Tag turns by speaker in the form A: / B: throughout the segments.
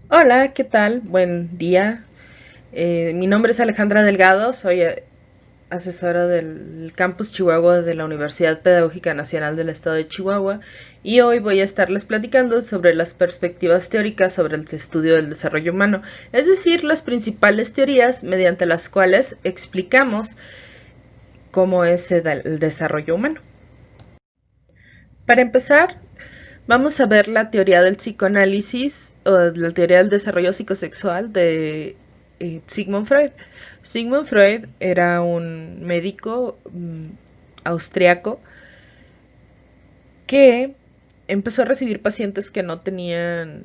A: Hola, ¿qué tal? Buen día. Mi nombre es Alejandra Delgado, soy asesora del Campus Chihuahua de la Universidad Pedagógica Nacional del Estado de Chihuahua y hoy voy a estarles platicando sobre las perspectivas teóricas sobre el estudio del desarrollo humano, es decir, las principales teorías mediante las cuales explicamos cómo es el desarrollo humano. Para empezar, vamos a ver la teoría del psicoanálisis o la teoría del desarrollo psicosexual de Sigmund Freud. Sigmund Freud era un médico austriaco que empezó a recibir pacientes que no tenían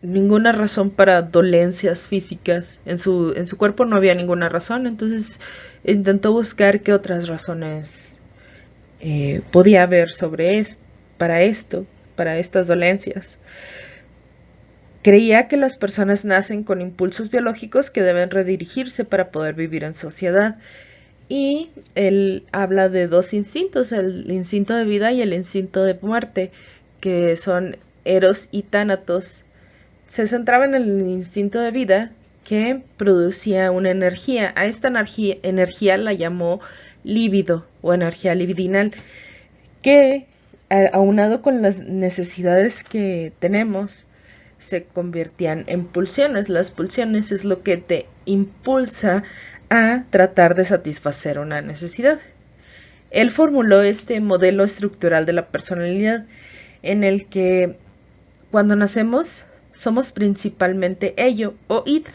A: ninguna razón para dolencias físicas. En su cuerpo no había ninguna razón, entonces intentó buscar qué otras razones podía haber para esto, para estas dolencias. Creía que las personas nacen con impulsos biológicos que deben redirigirse para poder vivir en sociedad. Y él habla de dos instintos, el instinto de vida y el instinto de muerte, que son Eros y Tánatos. Se centraba en el instinto de vida que producía una energía. A esta energía la llamó líbido o energía libidinal, que aunado con las necesidades que tenemos, se convertían en pulsiones. Las pulsiones es lo que te impulsa a tratar de satisfacer una necesidad. Él formuló este modelo estructural de la personalidad en el que cuando nacemos somos principalmente ello o id.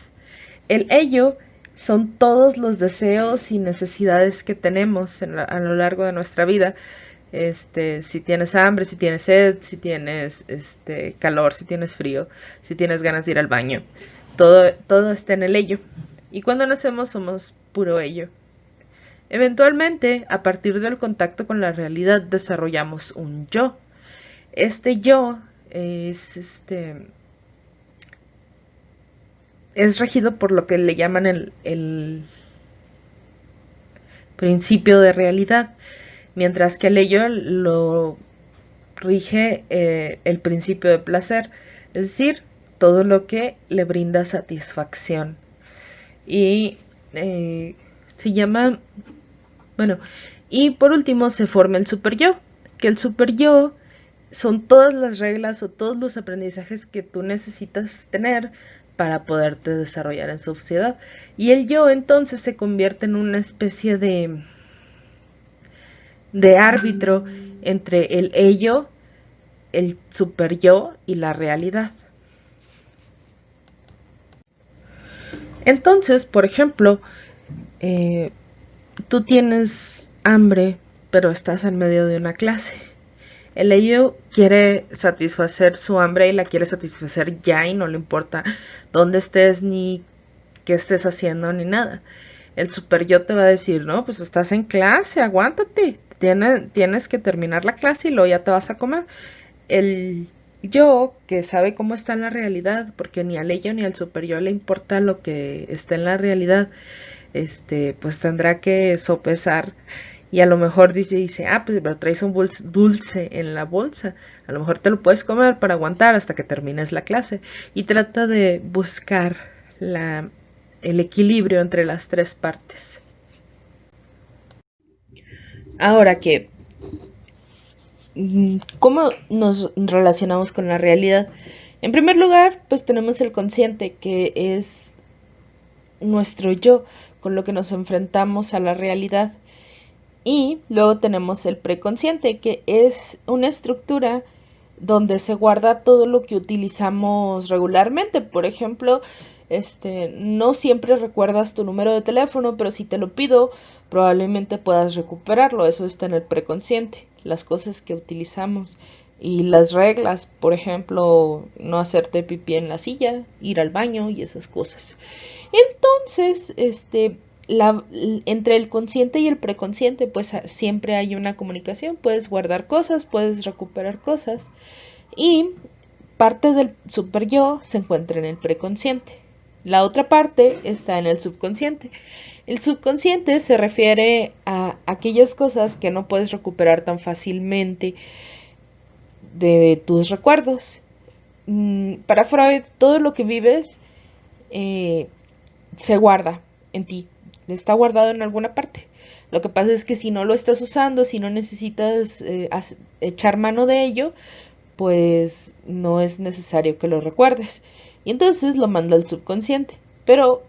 A: El ello son todos los deseos y necesidades que tenemos a lo largo de nuestra vida. Si tienes hambre, si tienes sed, si tienes calor, si tienes frío, si tienes ganas de ir al baño. Todo está en el ello. Y cuando nacemos somos puro ello. Eventualmente, a partir del contacto con la realidad, desarrollamos un yo. Este yo es regido por lo que le llaman el principio de realidad, mientras que el ello lo rige el principio de placer, es decir, todo lo que le brinda satisfacción. Y se llama, bueno, y por último se forma el super yo, que el super yo son todas las reglas o todos los aprendizajes que tú necesitas tener para poderte desarrollar en sociedad. Y el yo entonces se convierte en una especie de árbitro entre el ello, el super yo y la realidad. Entonces, por ejemplo, eh, tú tienes hambre, pero estás en medio de una clase. El ello quiere satisfacer su hambre y la quiere satisfacer ya y no le importa dónde estés ni qué estés haciendo ni nada. El super yo te va a decir, no, pues estás en clase, aguántate, tienes que terminar la clase y luego ya te vas a comer. El yo que sabe cómo está en la realidad, porque ni al ello ni al super yo le importa lo que está en la realidad, pues tendrá que sopesar y a lo mejor dice, pues pero traes un dulce en la bolsa, a lo mejor te lo puedes comer para aguantar hasta que termines la clase y trata de buscar el equilibrio entre las tres partes. Ahora que, ¿cómo nos relacionamos con la realidad? En primer lugar, pues tenemos el consciente, que es nuestro yo, con lo que nos enfrentamos a la realidad. Y luego tenemos el preconsciente, que es una estructura donde se guarda todo lo que utilizamos regularmente. Por ejemplo, no siempre recuerdas tu número de teléfono, pero si te lo pido, probablemente puedas recuperarlo. Eso está en el preconsciente, las cosas que utilizamos y las reglas, por ejemplo, no hacerte pipí en la silla, ir al baño y esas cosas. Entonces, entre el consciente y el preconsciente, pues siempre hay una comunicación. Puedes guardar cosas, puedes recuperar cosas. Y parte del super yo se encuentra en el preconsciente. La otra parte está en el subconsciente. El subconsciente se refiere a aquellas cosas que no puedes recuperar tan fácilmente de tus recuerdos. para Freud, todo lo que vives se guarda en ti, está guardado en alguna parte. Lo que pasa es que si no lo estás usando, si no necesitas echar mano de ello, pues no es necesario que lo recuerdes. Y entonces lo manda al subconsciente. Pero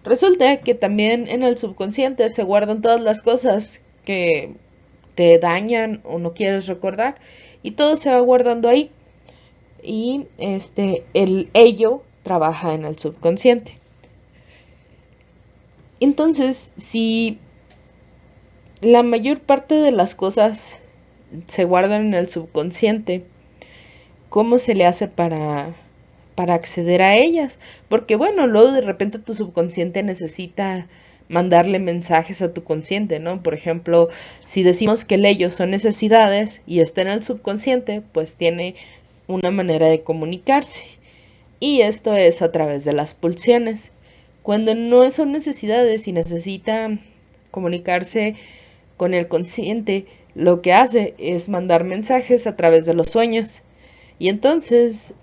A: resulta que también en el subconsciente se guardan todas las cosas que te dañan o no quieres recordar. Y todo se va guardando ahí. Y el ello trabaja en el subconsciente. Entonces, si la mayor parte de las cosas se guardan en el subconsciente, ¿cómo se le hace para acceder a ellas? Porque bueno, luego de repente tu subconsciente necesita mandarle mensajes a tu consciente, ¿no? Por ejemplo, si decimos que el ello son necesidades y está en el subconsciente, pues tiene una manera de comunicarse. Y esto es a través de las pulsiones. Cuando no son necesidades y necesita comunicarse con el consciente, lo que hace es mandar mensajes a través de los sueños. Y entonces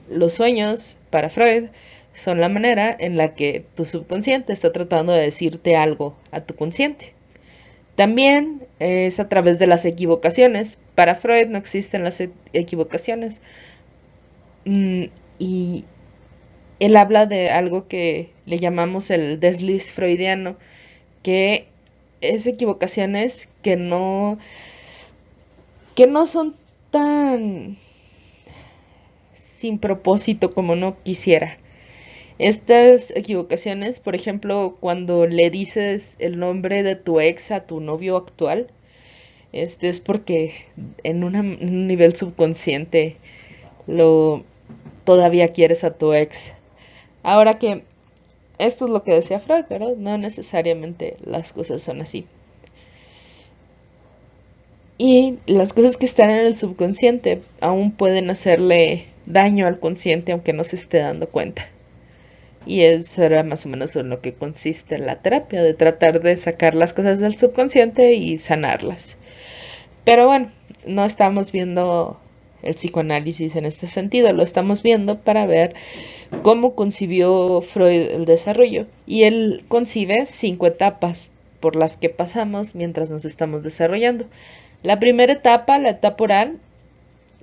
A: los sueños para Freud son la manera en la que tu subconsciente está tratando de decirte algo a tu consciente. También es a través de las equivocaciones. Para Freud no existen las equivocaciones. Y él habla de algo que le llamamos el desliz freudiano, que es equivocaciones que no son tan sin propósito como no quisiera. Estas equivocaciones, por ejemplo, cuando le dices el nombre de tu ex a tu novio actual, es porque en un nivel subconsciente todavía quieres a tu ex. Ahora que esto es lo que decía Freud, ¿verdad? No necesariamente las cosas son así. Y las cosas que están en el subconsciente aún pueden hacerle daño al consciente aunque no se esté dando cuenta. Y eso era más o menos en lo que consiste la terapia, de tratar de sacar las cosas del subconsciente y sanarlas. Pero bueno, no estamos viendo el psicoanálisis en este sentido, lo estamos viendo para ver cómo concibió Freud el desarrollo. Y él concibe 5 etapas por las que pasamos mientras nos estamos desarrollando. La primera etapa, la etapa oral,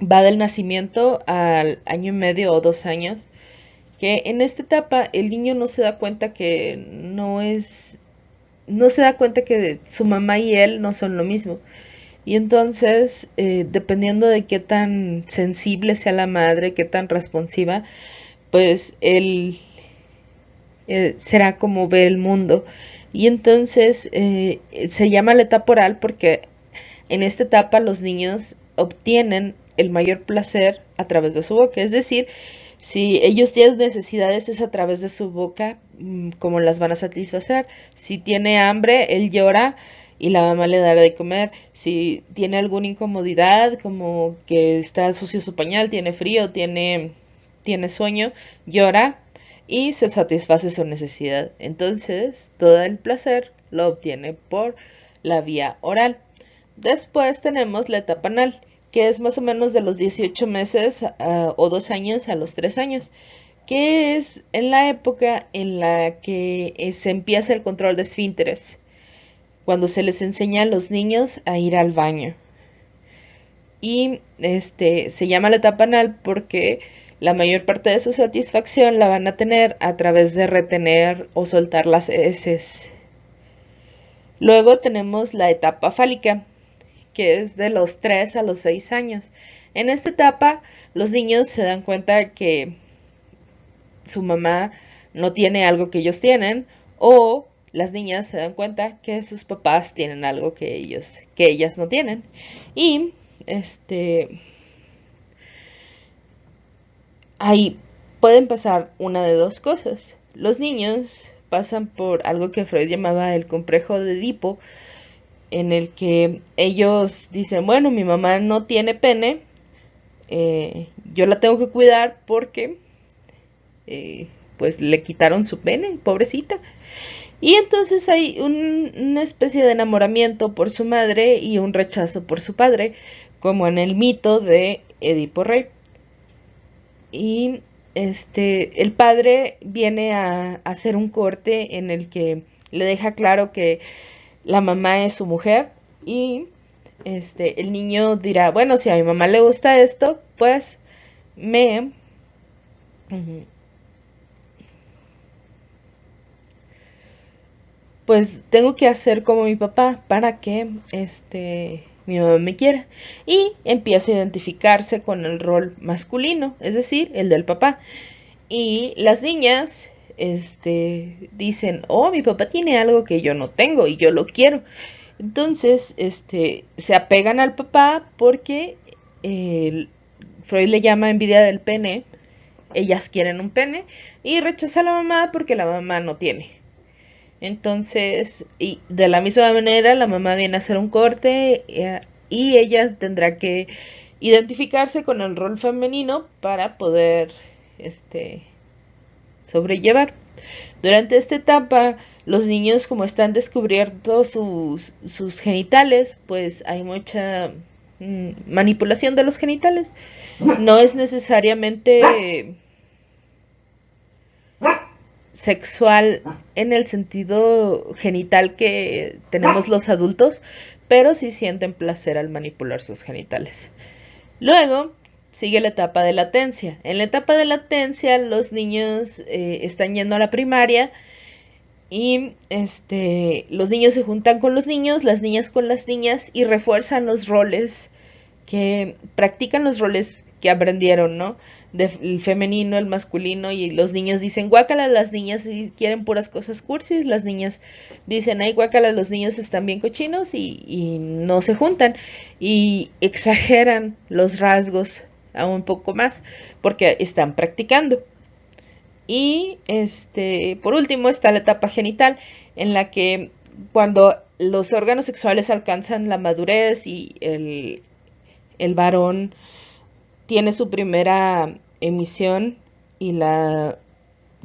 A: va del nacimiento al año y medio o 2 años, que en esta etapa el niño no se da cuenta que no se da cuenta que su mamá y él no son lo mismo. Y entonces, dependiendo de qué tan sensible sea la madre, qué tan responsiva, pues él será como ve el mundo. Y entonces se llama la etapa oral porque en esta etapa los niños obtienen el mayor placer a través de su boca. Es decir, si ellos tienen necesidades es a través de su boca como las van a satisfacer. Si tiene hambre, él llora y la mamá le dará de comer. Si tiene alguna incomodidad, como que está sucio su pañal, tiene frío, tiene sueño, llora y se satisface su necesidad. Entonces, todo el placer lo obtiene por la vía oral. Después tenemos la etapa anal, que es más o menos de los 18 meses o 2 años a los 3 años, que es en la época en la que se empieza el control de esfínteres, cuando se les enseña a los niños a ir al baño. Y se llama la etapa anal porque la mayor parte de su satisfacción la van a tener a través de retener o soltar las heces. Luego tenemos la etapa fálica, que es de los 3 a los 6 años. En esta etapa, los niños se dan cuenta que su mamá no tiene algo que ellos tienen, o las niñas se dan cuenta que sus papás tienen algo que ellas no tienen. Y ahí pueden pasar una de dos cosas. Los niños pasan por algo que Freud llamaba el complejo de Edipo, en el que ellos dicen, bueno, mi mamá no tiene pene, yo la tengo que cuidar porque pues le quitaron su pene, pobrecita. Y entonces hay una especie de enamoramiento por su madre y un rechazo por su padre, como en el mito de Edipo Rey. y el padre viene a hacer un corte en el que le deja claro que la mamá es su mujer y el niño dirá, bueno, si a mi mamá le gusta esto, pues me pues tengo que hacer como mi papá para que mi mamá me quiera, y empieza a identificarse con el rol masculino, es decir, el del papá. Y las niñas dicen, oh, mi papá tiene algo que yo no tengo y yo lo quiero. Entonces, se apegan al papá porque Freud le llama envidia del pene. Ellas quieren un pene y rechaza a la mamá porque la mamá no tiene. Entonces, y de la misma manera, la mamá viene a hacer un corte y ella tendrá que identificarse con el rol femenino para poder sobrellevar. Durante esta etapa, los niños, como están descubriendo sus genitales, pues hay mucha manipulación de los genitales. No es necesariamente sexual en el sentido genital que tenemos los adultos, pero sí sienten placer al manipular sus genitales. Luego sigue la etapa de latencia. En la etapa de latencia los niños están yendo a la primaria y los niños se juntan con los niños, las niñas con las niñas y refuerzan los roles, que practican los roles que aprendieron, ¿no? Del femenino, el masculino, y los niños dicen guácala, las niñas quieren puras cosas cursis, las niñas dicen ay guácala, los niños están bien cochinos y no se juntan y exageran los rasgos aún un poco más porque están practicando. Y por último está la etapa genital, en la que cuando los órganos sexuales alcanzan la madurez y el varón tiene su primera emisión y la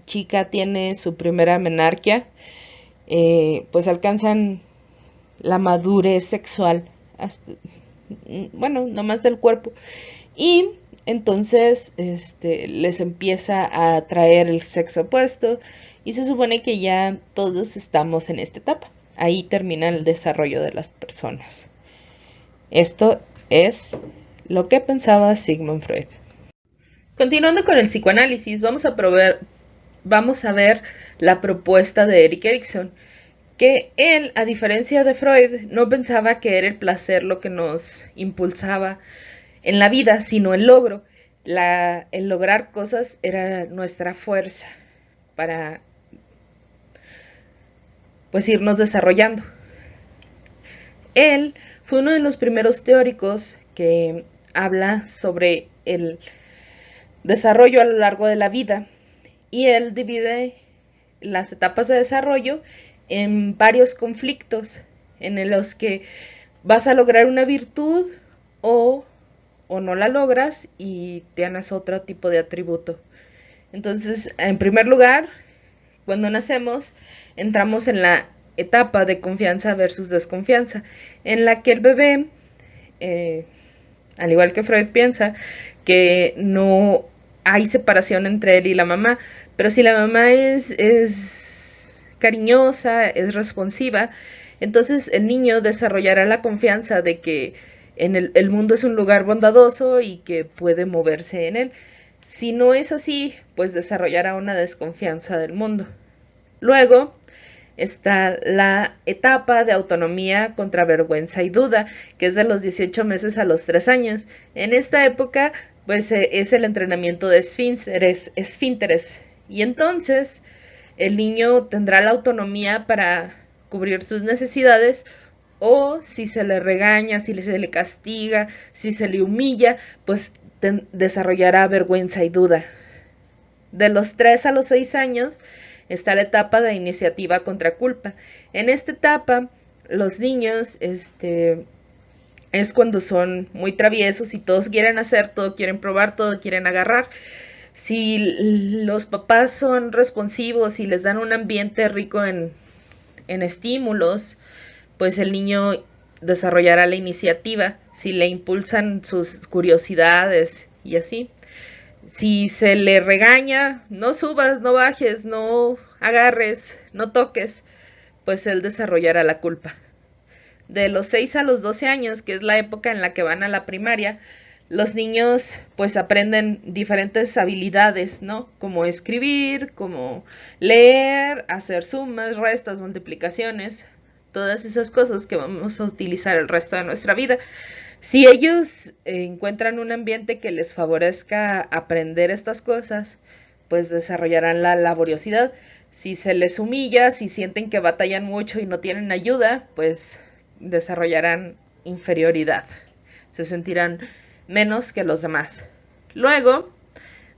A: chica tiene su primera menarquia, pues alcanzan la madurez sexual, hasta, bueno, no más del cuerpo, y entonces les empieza a atraer el sexo opuesto y se supone que ya todos estamos en esta etapa. Ahí termina el desarrollo de las personas. Esto es lo que pensaba Sigmund Freud. Continuando con el psicoanálisis, vamos a ver la propuesta de Erik Erikson, que él, a diferencia de Freud, no pensaba que era el placer lo que nos impulsaba en la vida, sino el logro. El lograr cosas era nuestra fuerza para pues irnos desarrollando. Él fue uno de los primeros teóricos que habla sobre el desarrollo a lo largo de la vida, y él divide las etapas de desarrollo en varios conflictos en los que vas a lograr una virtud o no la logras y tienes otro tipo de atributo. Entonces, en primer lugar, cuando nacemos, entramos en la etapa de confianza versus desconfianza, en la que el bebé, al igual que Freud, piensa que no hay separación entre él y la mamá, pero si la mamá es cariñosa, es responsiva, entonces el niño desarrollará la confianza de que el mundo es un lugar bondadoso y que puede moverse en él. Si no es así, pues desarrollará una desconfianza del mundo. Luego está la etapa de autonomía contra vergüenza y duda, que es de los 18 meses a los 3 años. En esta época, pues es el entrenamiento de esfínteres. Y entonces el niño tendrá la autonomía para cubrir sus necesidades, o si se le regaña, si se le castiga, si se le humilla, pues desarrollará vergüenza y duda. De los 3 a los 6 años está la etapa de iniciativa contra culpa. En esta etapa, los niños es cuando son muy traviesos y todos quieren hacer, todo quieren probar, todo quieren agarrar. Si los papás son responsivos y les dan un ambiente rico en estímulos, pues el niño desarrollará la iniciativa. Si le impulsan sus curiosidades y así. Si se le regaña, no subas, no bajes, no agarres, no toques, pues él desarrollará la culpa. De los 6 a los 12 años, que es la época en la que van a la primaria, los niños pues aprenden diferentes habilidades, ¿no? Como escribir, como leer, hacer sumas, restas, multiplicaciones, todas esas cosas que vamos a utilizar el resto de nuestra vida. Si ellos encuentran un ambiente que les favorezca aprender estas cosas, pues desarrollarán la laboriosidad. Si se les humilla, si sienten que batallan mucho y no tienen ayuda, pues desarrollarán inferioridad. Se sentirán menos que los demás. Luego,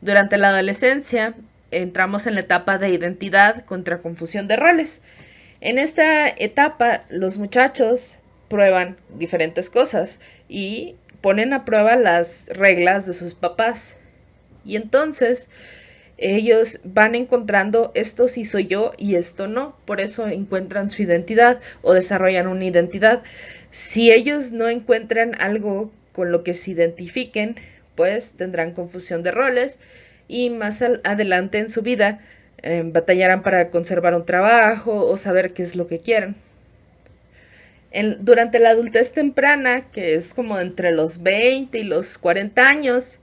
A: durante la adolescencia, entramos en la etapa de identidad contra confusión de roles. En esta etapa, los muchachos prueban diferentes cosas y ponen a prueba las reglas de sus papás. Y entonces ellos van encontrando esto sí soy yo y esto no. Por eso encuentran su identidad o desarrollan una identidad. Si ellos no encuentran algo con lo que se identifiquen, pues tendrán confusión de roles y más adelante en su vida batallarán para conservar un trabajo o saber qué es lo que quieren. Durante la adultez temprana, que es como entre los 20 y los 40 años,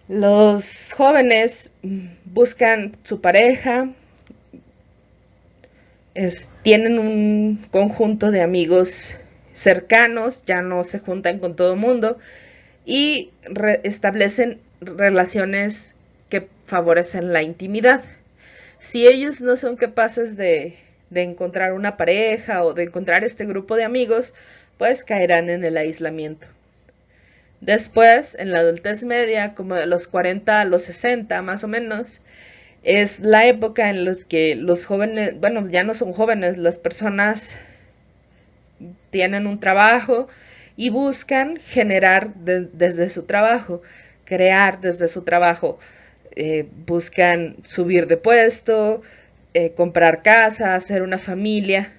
A: los jóvenes buscan su pareja, tienen un conjunto de amigos cercanos, ya no se juntan con todo el mundo y establecen relaciones que favorecen la intimidad. Si ellos no son capaces de encontrar una pareja o de encontrar este grupo de amigos, pues caerán en el aislamiento. Después, en la adultez media, como de los 40 a los 60 más o menos, es la época en la que los jóvenes, bueno, ya no son jóvenes, las personas tienen un trabajo y buscan generar desde su trabajo, crear desde su trabajo, buscan subir de puesto, comprar casa, hacer una familia.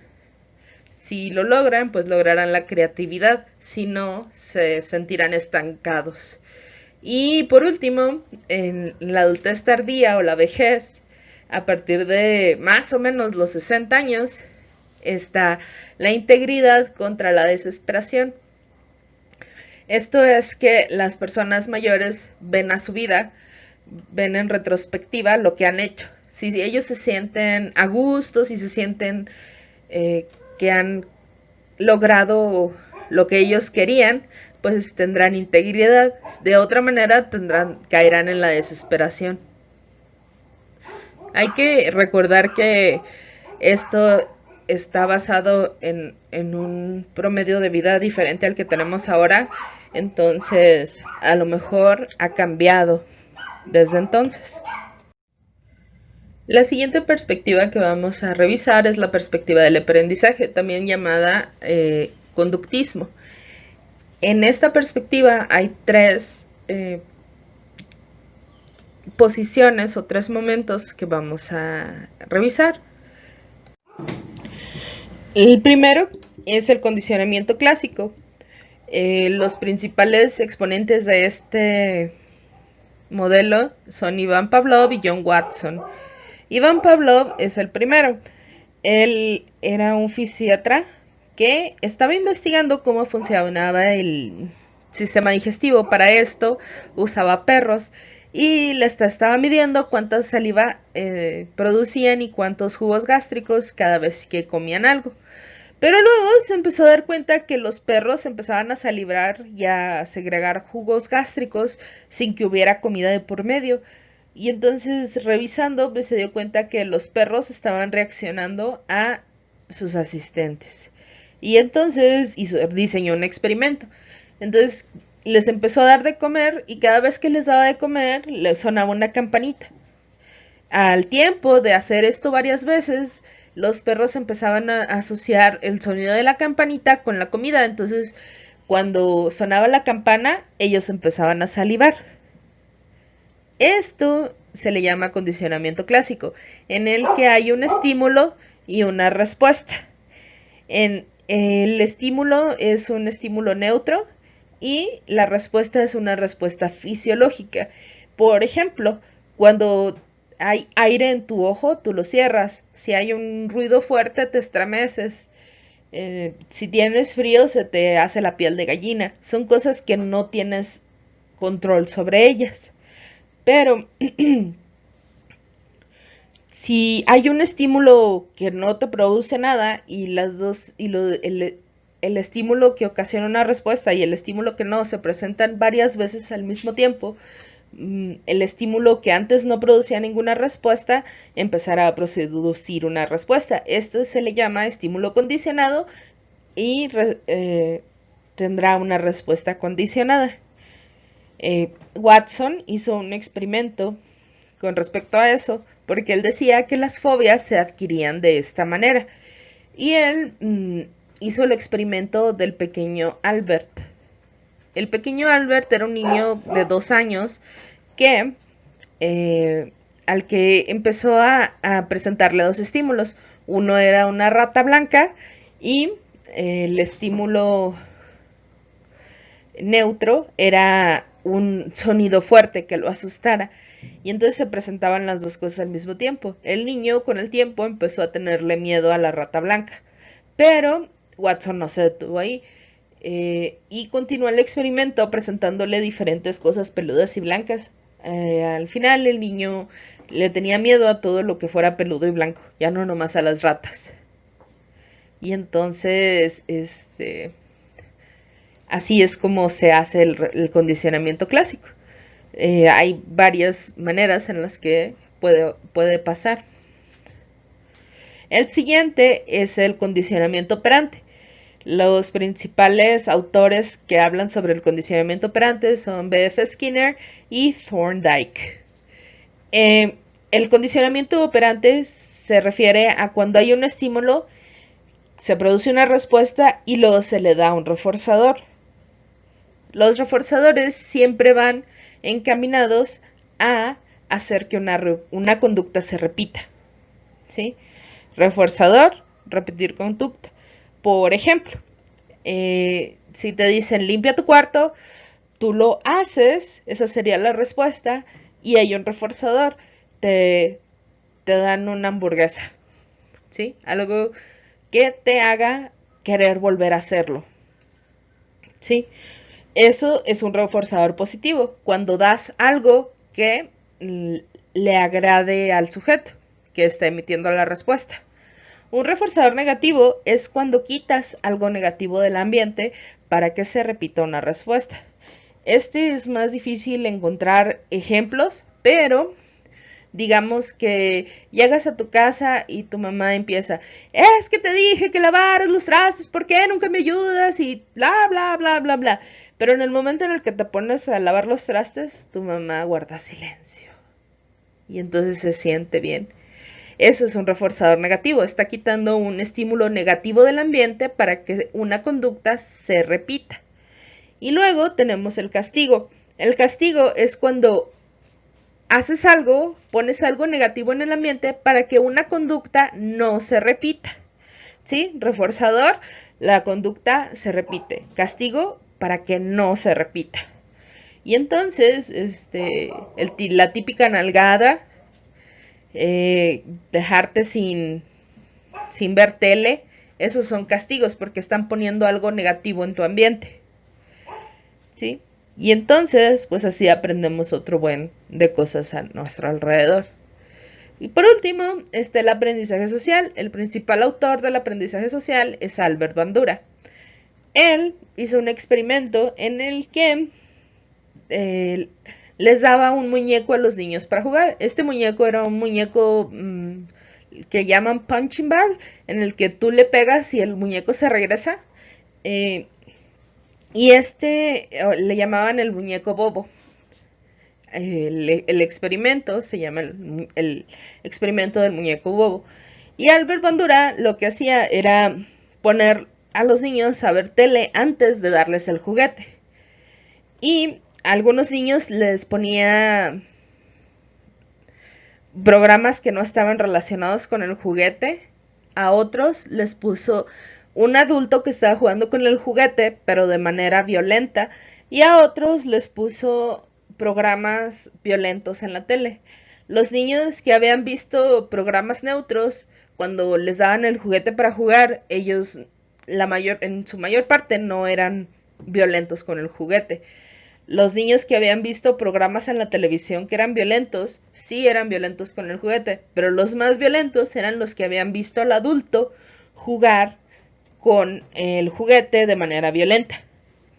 A: Si lo logran, pues lograrán la creatividad, si no, se sentirán estancados. Y por último, en la adultez tardía o la vejez, a partir de más o menos los 60 años, está la integridad contra la desesperación. Esto es que las personas mayores ven a su vida, ven en retrospectiva lo que han hecho. Si ellos se sienten a gusto, si se sienten que han logrado lo que ellos querían, pues tendrán integridad. De otra manera caerán en la desesperación. Hay que recordar que esto está basado en un promedio de vida diferente al que tenemos ahora, entonces a lo mejor ha cambiado desde entonces. La siguiente perspectiva que vamos a revisar es la perspectiva del aprendizaje, también llamada conductismo. En esta perspectiva hay tres posiciones o tres momentos que vamos a revisar. El primero es el condicionamiento clásico. Los principales exponentes de este modelo son Iván Pavlov y John Watson. Iván Pavlov es el primero. Él era un fisiatra que estaba investigando cómo funcionaba el sistema digestivo. Para esto usaba perros y les estaba midiendo cuánta saliva producían y cuántos jugos gástricos cada vez que comían algo. Pero luego se empezó a dar cuenta que los perros empezaban a salivar y a segregar jugos gástricos sin que hubiera comida de por medio. Y entonces revisando pues, se dio cuenta que los perros estaban reaccionando a sus asistentes. Y entonces diseñó un experimento. Entonces les empezó a dar de comer y cada vez que les daba de comer les sonaba una campanita. Al tiempo de hacer esto varias veces, los perros empezaban a asociar el sonido de la campanita con la comida. Entonces cuando sonaba la campana ellos empezaban a salivar. Esto se le llama condicionamiento clásico, en el que hay un estímulo y una respuesta. El estímulo es un estímulo neutro y la respuesta es una respuesta fisiológica. Por ejemplo, cuando hay aire en tu ojo, tú lo cierras. Si hay un ruido fuerte, te estremeces. Si tienes frío, se te hace la piel de gallina. Son cosas que no tienes control sobre ellas. Pero si hay un estímulo que no te produce nada y las dos y el estímulo que ocasiona una respuesta y el estímulo que no se presentan varias veces al mismo tiempo, el estímulo que antes no producía ninguna respuesta empezará a producir una respuesta. Esto se le llama estímulo condicionado y tendrá una respuesta condicionada. Watson hizo un experimento con respecto a eso, porque él decía que las fobias se adquirían de esta manera. Y él hizo el experimento del pequeño Albert. El pequeño Albert era un niño de 2 años que al que empezó a presentarle 2 estímulos. Uno era una rata blanca y el estímulo neutro era un sonido fuerte que lo asustara. Y entonces se presentaban las dos cosas al mismo tiempo. El niño con el tiempo empezó a tenerle miedo a la rata blanca. Pero Watson no se detuvo ahí. Y continuó el experimento presentándole diferentes cosas peludas y blancas. Al final el niño le tenía miedo a todo lo que fuera peludo y blanco. Ya no nomás a las ratas. Y entonces, así es como se hace el condicionamiento clásico. Hay varias maneras en las que puede pasar. El siguiente es el condicionamiento operante. Los principales autores que hablan sobre el condicionamiento operante son B.F. Skinner y Thorndike. El condicionamiento operante se refiere a cuando hay un estímulo, se produce una respuesta y luego se le da un reforzador. Los reforzadores siempre van encaminados a hacer que una conducta se repita. ¿Sí? Reforzador, repetir conducta. Por ejemplo, si te dicen limpia tu cuarto, tú lo haces, esa sería la respuesta, y hay un reforzador, te dan una hamburguesa. ¿Sí? Algo que te haga querer volver a hacerlo. ¿Sí? Eso es un reforzador positivo, cuando das algo que le agrade al sujeto que está emitiendo la respuesta. Un reforzador negativo es cuando quitas algo negativo del ambiente para que se repita una respuesta. Es más difícil encontrar ejemplos, pero digamos que llegas a tu casa y tu mamá empieza, es que te dije que lavaras los trastes, ¿por qué nunca me ayudas? Y bla, bla, bla, bla, bla. Pero en el momento en el que te pones a lavar los trastes, tu mamá guarda silencio. Y entonces se siente bien. Eso es un reforzador negativo. Está quitando un estímulo negativo del ambiente para que una conducta se repita. Y luego tenemos el castigo. El castigo es cuando haces algo, pones algo negativo en el ambiente para que una conducta no se repita. ¿Sí? Reforzador, la conducta se repite. Castigo, para que no se repita. Y entonces, la típica nalgada, dejarte sin ver tele, esos son castigos porque están poniendo algo negativo en tu ambiente. ¿Sí? Y entonces, pues así aprendemos otro buen de cosas a nuestro alrededor. Y por último, el aprendizaje social. El principal autor del aprendizaje social es Albert Bandura. Él hizo un experimento en el que les daba un muñeco a los niños para jugar. Este muñeco era un muñeco que llaman punching bag, en el que tú le pegas y el muñeco se regresa. Y le llamaban el muñeco bobo. El experimento se llama el experimento del muñeco bobo. Y Albert Bandura lo que hacía era poner a los niños a ver tele antes de darles el juguete. Y a algunos niños les ponía programas que no estaban relacionados con el juguete. A otros les puso un adulto que estaba jugando con el juguete, pero de manera violenta. Y a otros les puso programas violentos en la tele. Los niños que habían visto programas neutros, cuando les daban el juguete para jugar, ellos en su mayor parte no eran violentos con el juguete. Los niños que habían visto programas en la televisión que eran violentos, sí eran violentos con el juguete, pero los más violentos eran los que habían visto al adulto jugar con el juguete de manera violenta,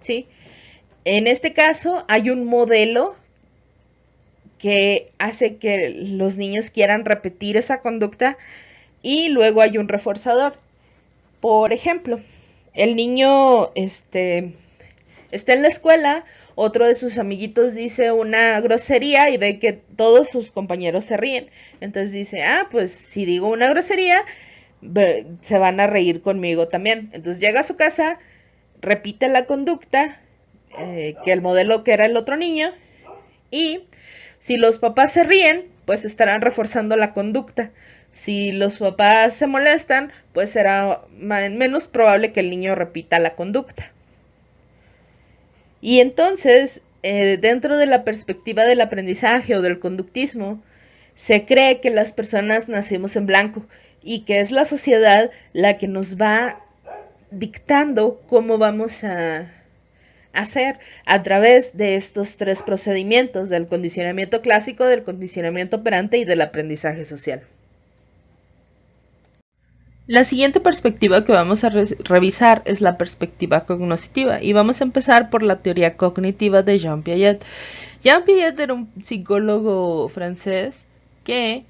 A: ¿sí? En este caso hay un modelo que hace que los niños quieran repetir esa conducta y luego hay un reforzador. Por ejemplo, el niño está en la escuela, otro de sus amiguitos dice una grosería y ve que todos sus compañeros se ríen. Entonces dice, pues si digo una grosería, se van a reír conmigo también. Entonces llega a su casa, repite la conducta, que el modelo que era el otro niño, y si los papás se ríen, pues estarán reforzando la conducta. Si los papás se molestan, pues será menos probable que el niño repita la conducta. Y entonces, dentro de la perspectiva del aprendizaje o del conductismo, se cree que las personas nacemos en blanco y que es la sociedad la que nos va dictando cómo vamos a hacer a través de estos 3 procedimientos: del condicionamiento clásico, del condicionamiento operante y del aprendizaje social. La siguiente perspectiva que vamos a revisar es la perspectiva cognoscitiva y vamos a empezar por la teoría cognitiva de Jean Piaget. Jean Piaget era un psicólogo francés que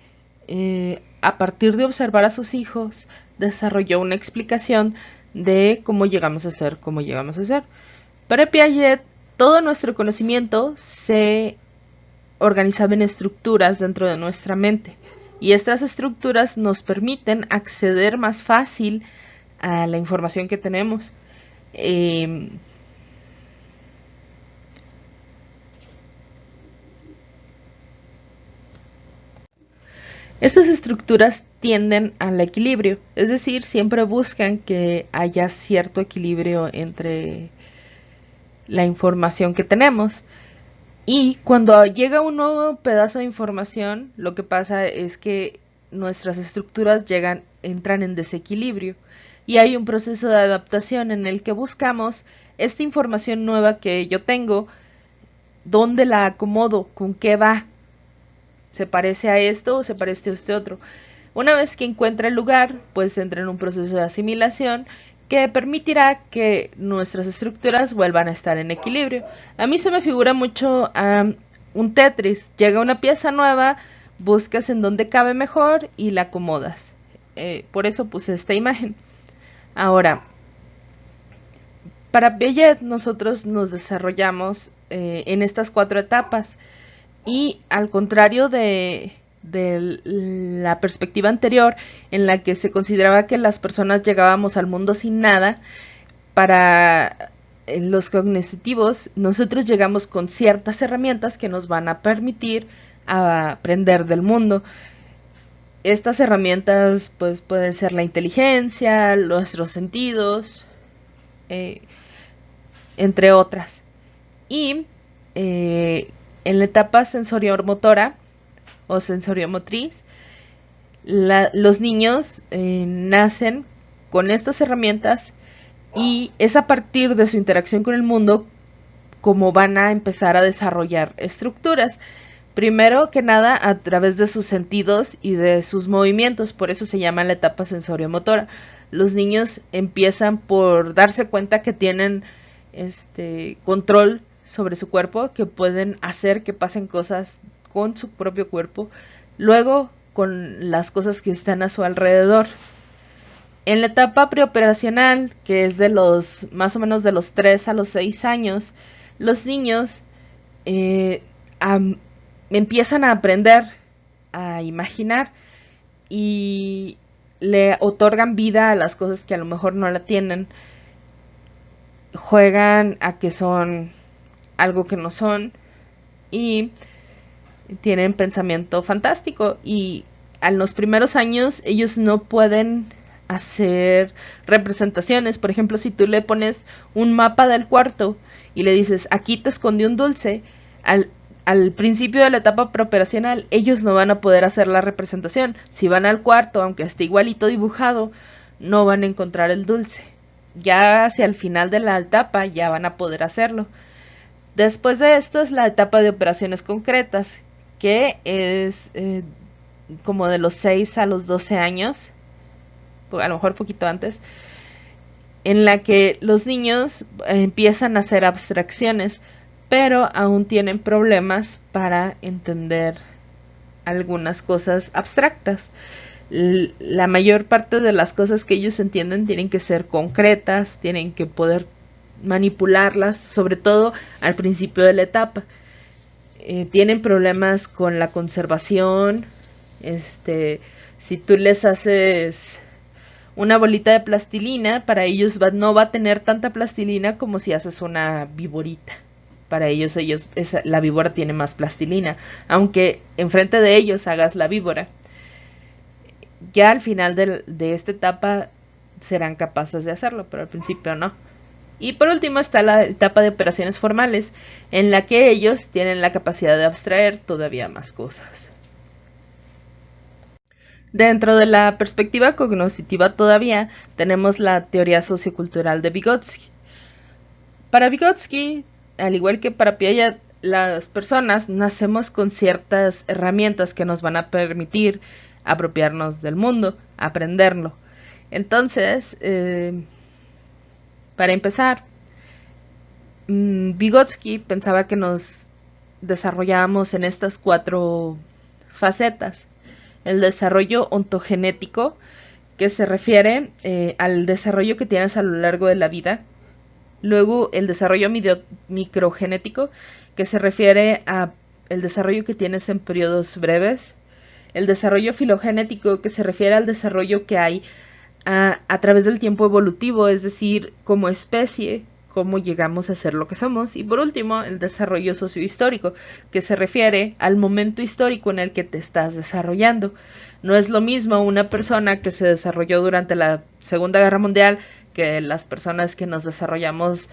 A: a partir de observar a sus hijos desarrolló una explicación de cómo llegamos a ser como llegamos a ser. Para Piaget, todo nuestro conocimiento se organizaba en estructuras dentro de nuestra mente. Y estas estructuras nos permiten acceder más fácil a la información que tenemos. Estas estructuras tienden al equilibrio, es decir, siempre buscan que haya cierto equilibrio entre la información que tenemos. Y cuando llega un nuevo pedazo de información, lo que pasa es que nuestras estructuras entran en desequilibrio y hay un proceso de adaptación en el que buscamos esta información nueva que yo tengo, ¿dónde la acomodo? ¿Con qué va? ¿Se parece a esto o se parece a este otro? Una vez que encuentra el lugar, pues entra en un proceso de asimilación que permitirá que nuestras estructuras vuelvan a estar en equilibrio. A mí se me figura mucho un Tetris. Llega una pieza nueva, buscas en dónde cabe mejor y la acomodas. Por eso puse esta imagen. Ahora, para Piaget nosotros nos desarrollamos en estas 4 etapas y al contrario de la perspectiva anterior en la que se consideraba que las personas llegábamos al mundo sin nada, para los cognitivos nosotros llegamos con ciertas herramientas que nos van a permitir aprender del mundo. Estas herramientas pues pueden ser la inteligencia, nuestros sentidos, entre otras. Y en la etapa sensoriomotora o sensoriomotriz, los niños nacen con estas herramientas y es a partir de su interacción con el mundo como van a empezar a desarrollar estructuras. Primero que nada a través de sus sentidos y de sus movimientos, por eso se llama la etapa sensoriomotora. Los niños empiezan por darse cuenta que tienen control sobre su cuerpo, que pueden hacer que pasen cosas con su propio cuerpo, luego con las cosas que están a su alrededor. En la etapa preoperacional, que es de los más o menos de los 3 a los 6 años, los niños empiezan a aprender a imaginar y le otorgan vida a las cosas que a lo mejor no la tienen. Juegan a que son algo que no son y tienen pensamiento fantástico, y en los primeros años ellos no pueden hacer representaciones. Por ejemplo, si tú le pones un mapa del cuarto y le dices aquí te escondí un dulce, al principio de la etapa preoperacional, ellos no van a poder hacer la representación. Si van al cuarto, aunque esté igualito dibujado, no van a encontrar el dulce. Ya hacia el final de la etapa ya van a poder hacerlo. Después de esto es la etapa de operaciones concretas, que es como de los 6 a los 12 años, a lo mejor poquito antes, en la que los niños empiezan a hacer abstracciones, pero aún tienen problemas para entender algunas cosas abstractas. La mayor parte de las cosas que ellos entienden tienen que ser concretas, tienen que poder manipularlas, sobre todo al principio de la etapa. Tienen problemas con la conservación. Si tú les haces una bolita de plastilina, para ellos no va a tener tanta plastilina como si haces una viborita. Para ellos la víbora tiene más plastilina, aunque enfrente de ellos hagas la víbora. Ya al final de esta etapa serán capaces de hacerlo, pero al principio no. Y por último está la etapa de operaciones formales, en la que ellos tienen la capacidad de abstraer todavía más cosas. Dentro de la perspectiva cognoscitiva todavía tenemos la teoría sociocultural de Vygotsky. Para Vygotsky, al igual que para Piaget, las personas nacemos con ciertas herramientas que nos van a permitir apropiarnos del mundo, aprenderlo. Entonces, para empezar, Vygotsky pensaba que nos desarrollábamos en estas 4 facetas. El desarrollo ontogenético, que se refiere al desarrollo que tienes a lo largo de la vida. Luego el desarrollo microgenético, que se refiere a el desarrollo que tienes en periodos breves. El desarrollo filogenético, que se refiere al desarrollo que hay a través del tiempo evolutivo, es decir, como especie, cómo llegamos a ser lo que somos. Y por último, el desarrollo sociohistórico, que se refiere al momento histórico en el que te estás desarrollando. No es lo mismo una persona que se desarrolló durante la Segunda Guerra Mundial que las personas que nos desarrollamos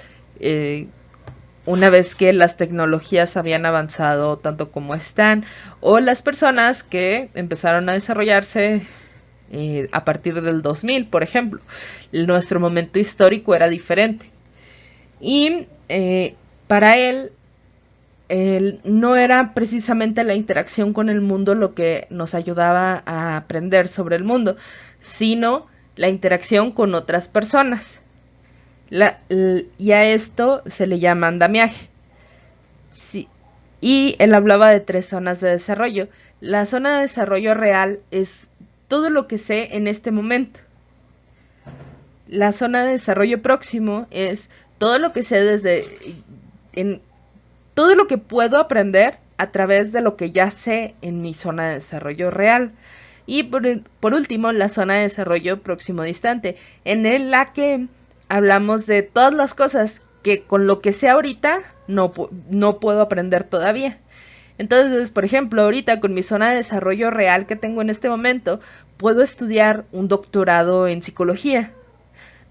A: una vez que las tecnologías habían avanzado tanto como están, o las personas que empezaron a desarrollarse a partir del 2000, por ejemplo. Nuestro momento histórico era diferente. Y para él no era precisamente la interacción con el mundo lo que nos ayudaba a aprender sobre el mundo, sino la interacción con otras personas. Y a esto se le llama andamiaje. Sí. Y él hablaba de 3 zonas de desarrollo. La zona de desarrollo real es todo lo que sé en este momento. La zona de desarrollo próximo es todo lo que sé todo lo que puedo aprender a través de lo que ya sé en mi zona de desarrollo real. Y por último, la zona de desarrollo próximo distante, en la que hablamos de todas las cosas que con lo que sé ahorita no puedo aprender todavía. Entonces, por ejemplo, ahorita con mi zona de desarrollo real que tengo en este momento, puedo estudiar un doctorado en psicología.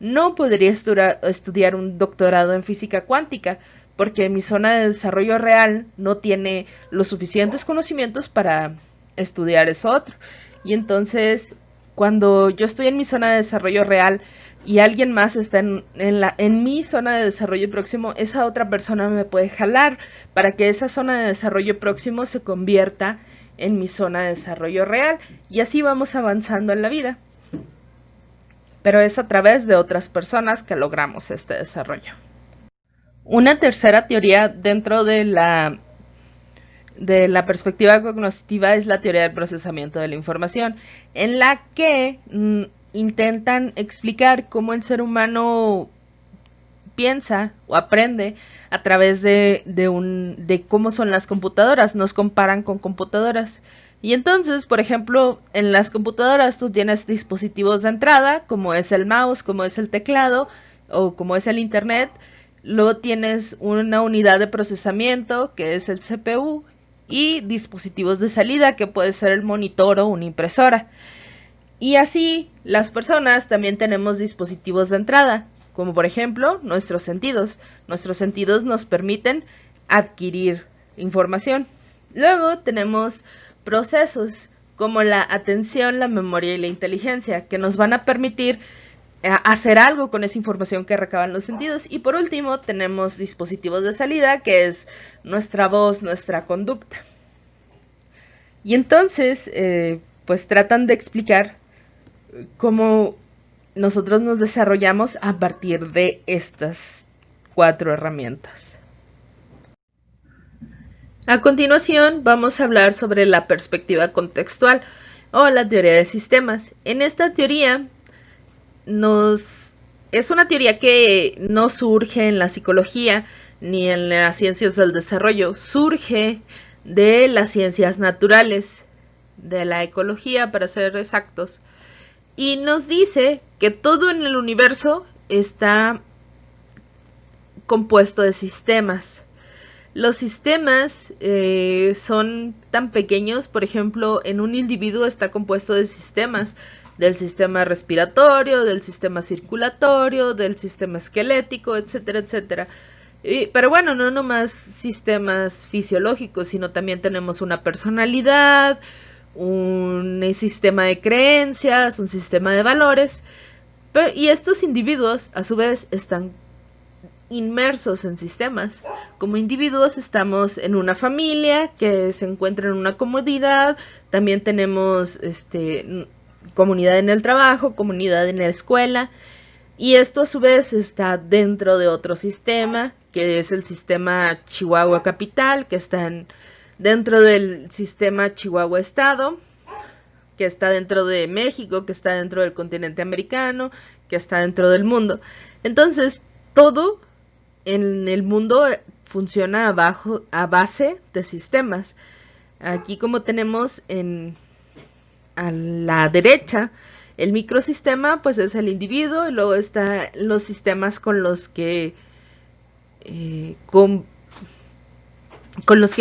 A: No podría estudiar un doctorado en física cuántica, porque mi zona de desarrollo real no tiene los suficientes conocimientos para estudiar eso otro. Y entonces, cuando yo estoy en mi zona de desarrollo real y alguien más está en mi zona de desarrollo próximo, esa otra persona me puede jalar para que esa zona de desarrollo próximo se convierta en mi zona de desarrollo real. Y así vamos avanzando en la vida. Pero es a través de otras personas que logramos este desarrollo. Una tercera teoría dentro de la perspectiva cognoscitiva es la teoría del procesamiento de la información, en la que intentan explicar cómo el ser humano piensa o aprende a través de cómo son las computadoras. Nos comparan con computadoras. Y entonces, por ejemplo, en las computadoras tú tienes dispositivos de entrada, como es el mouse, como es el teclado o como es el internet. Luego tienes una unidad de procesamiento, que es el CPU, y dispositivos de salida, que puede ser el monitor o una impresora. Y así, las personas también tenemos dispositivos de entrada, como por ejemplo nuestros sentidos. Nuestros sentidos nos permiten adquirir información. Luego tenemos procesos como la atención, la memoria y la inteligencia, que nos van a permitir hacer algo con esa información que recaban los sentidos. Y por último tenemos dispositivos de salida, que es nuestra voz, nuestra conducta. Y entonces, pues tratan de explicar cómo nosotros nos desarrollamos a partir de estas 4 herramientas. A continuación vamos a hablar sobre la perspectiva contextual o la teoría de sistemas. En esta teoría es una teoría que no surge en la psicología ni en las ciencias del desarrollo, surge de las ciencias naturales, de la ecología para ser exactos, y nos dice que todo en el universo está compuesto de sistemas. Los sistemas son tan pequeños, por ejemplo, en un individuo está compuesto de sistemas, del sistema respiratorio, del sistema circulatorio, del sistema esquelético, etcétera, etcétera. Pero bueno, no nomás sistemas fisiológicos, sino también tenemos una personalidad, un sistema de creencias, un sistema de valores, y estos individuos a su vez están inmersos en sistemas. Como individuos estamos en una familia que se encuentra en una comunidad, también tenemos comunidad en el trabajo, comunidad en la escuela, y esto a su vez está dentro de otro sistema, que es el sistema Chihuahua Capital, que está dentro del sistema Chihuahua Estado, que está dentro de México, que está dentro del continente americano, que está dentro del mundo. Entonces, todo en el mundo funciona a base de sistemas. Aquí, como tenemos a la derecha, el microsistema pues es el individuo, y luego están los sistemas con los que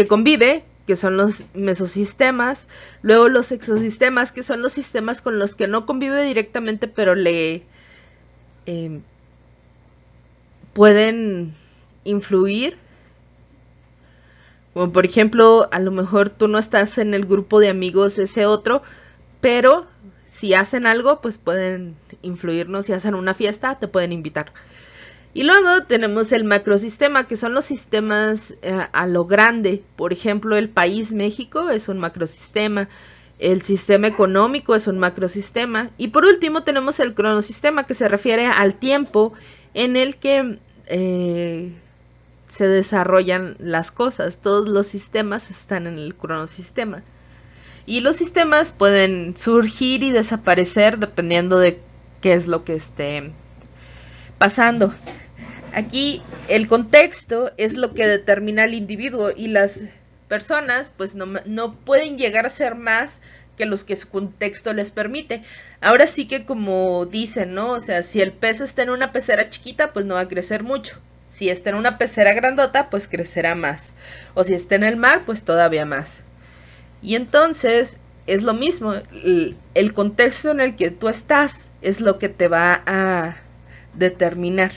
A: convive, que son los mesosistemas, luego los exosistemas, que son los sistemas con los que no convive directamente, pero le pueden influir. Como por ejemplo, a lo mejor tú no estás en el grupo de amigos ese otro, pero si hacen algo, pues pueden influirnos. Si hacen una fiesta, te pueden invitar. Y luego tenemos el macrosistema, que son los sistemas a lo grande. Por ejemplo, el país México es un macrosistema. El sistema económico es un macrosistema. Y por último tenemos el cronosistema, que se refiere al tiempo en el que se desarrollan las cosas. Todos los sistemas están en el cronosistema. Y los sistemas pueden surgir y desaparecer dependiendo de qué es lo que esté pasando. Aquí el contexto es lo que determina al individuo, y las personas pues no pueden llegar a ser más que los que su contexto les permite. Ahora sí que, como dicen, ¿no? O sea, si el pez está en una pecera chiquita, pues no va a crecer mucho. Si está en una pecera grandota, pues crecerá más. O si está en el mar, pues todavía más. Y entonces es lo mismo. El contexto en el que tú estás es lo que te va a determinar.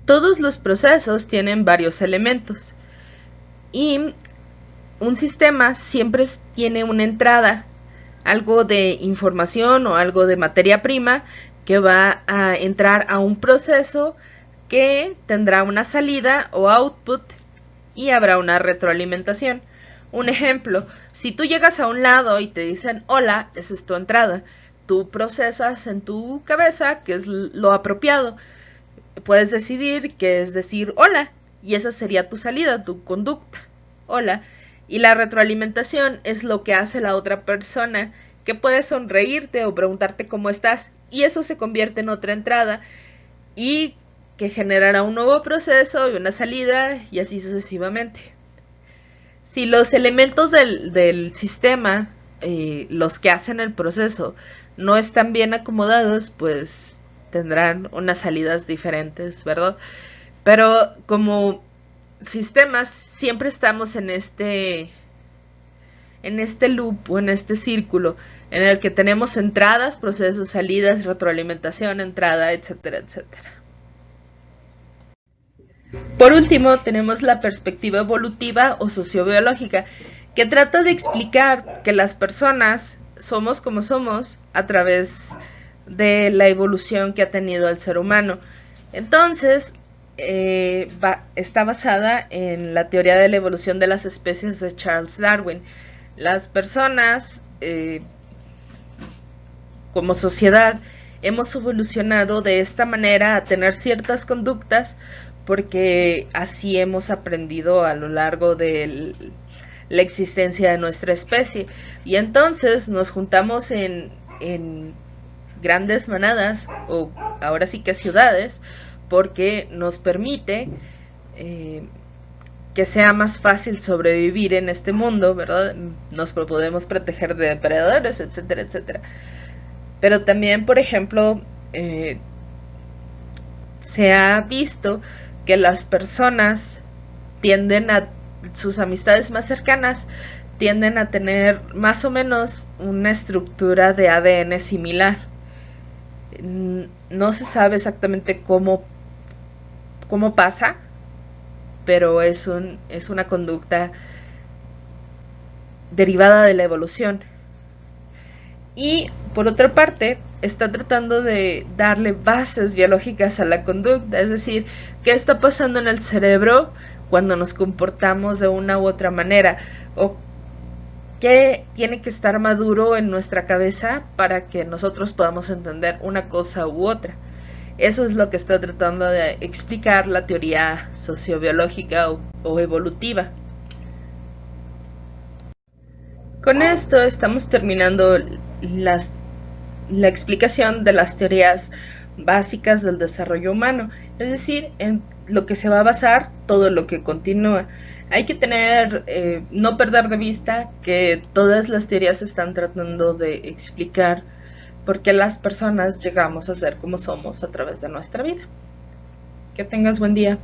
A: Todos los procesos tienen varios elementos, y un sistema siempre tiene una entrada, algo de información o algo de materia prima que va a entrar a un proceso que tendrá una salida o output, y habrá una retroalimentación. Un ejemplo, si tú llegas a un lado y te dicen hola, esa es tu entrada. Tú procesas en tu cabeza qué es lo apropiado. Puedes decidir qué es decir hola, y esa sería tu salida, tu conducta, hola. Y la retroalimentación es lo que hace la otra persona, que puede sonreírte o preguntarte cómo estás, y eso se convierte en otra entrada, y que generará un nuevo proceso y una salida, y así sucesivamente. Si los elementos del sistema, los que hacen el proceso, no están bien acomodados, pues tendrán unas salidas diferentes, ¿verdad? Pero como sistemas siempre estamos en este loop o en este círculo en el que tenemos entradas, procesos, salidas, retroalimentación, entrada, etcétera, etcétera. Por último, tenemos la perspectiva evolutiva o sociobiológica, que trata de explicar que las personas somos como somos a través de la evolución que ha tenido el ser humano. Entonces, está basada en la teoría de la evolución de las especies de Charles Darwin. Las personas, como sociedad, hemos evolucionado de esta manera a tener ciertas conductas porque así hemos aprendido a lo largo de la existencia de nuestra especie. Y entonces nos juntamos en grandes manadas, o ahora sí que ciudades, porque nos permite que sea más fácil sobrevivir en este mundo, ¿verdad? Nos podemos proteger de depredadores, etcétera, etcétera. Pero también, por ejemplo, se ha visto que las personas sus amistades más cercanas tienden a tener más o menos una estructura de ADN similar. No se sabe exactamente cómo pasa, pero es una conducta derivada de la evolución. Y por otra parte, está tratando de darle bases biológicas a la conducta, es decir, qué está pasando en el cerebro cuando nos comportamos de una u otra manera, o qué tiene que estar maduro en nuestra cabeza para que nosotros podamos entender una cosa u otra. Eso es lo que está tratando de explicar la teoría sociobiológica o evolutiva. Con esto estamos terminando la explicación de las teorías básicas del desarrollo humano, es decir, en lo que se va a basar todo lo que continúa. Hay que no perder de vista que todas las teorías están tratando de explicar por qué las personas llegamos a ser como somos a través de nuestra vida. Que tengas buen día.